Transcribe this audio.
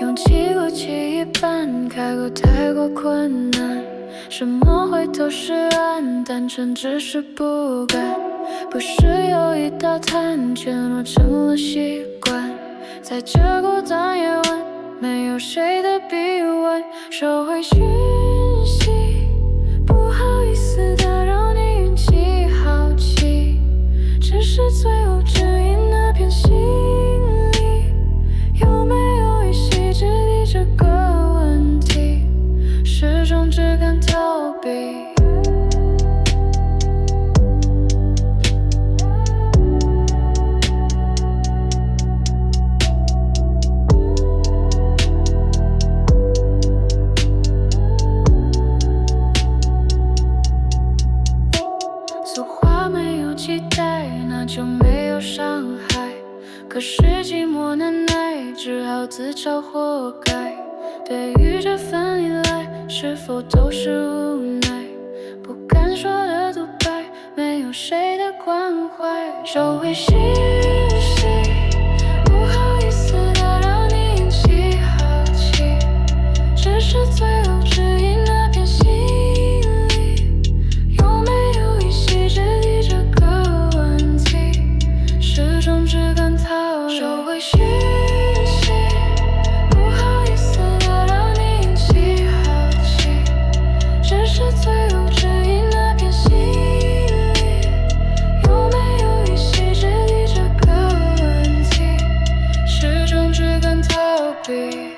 勇气鼓起一半，开口太过困难。什么回头是岸，单纯只是不敢。不是有一道坎，却落成了习惯。在这孤单夜晚，没有谁的臂弯，收回讯息。不好意思打扰你，运气好奇，只是最后指引那片心里，有没有一席之地这个问题，始终只敢逃避。俗话没有期待，那就没有伤害。可是寂寞难耐，只好自找活该。对于这份依赖，是否都是无奈？不敢说的独白，没有谁的关怀。收回讯息，不好意思打扰你，运气好奇，只是最后指引那片心里，有没有一席之地这个问题，始终只敢逃离。收回讯息，不好意思打扰你，运气好奇，只是最后指引那片心里，有没有一席之地这个问题，始终只敢逃避。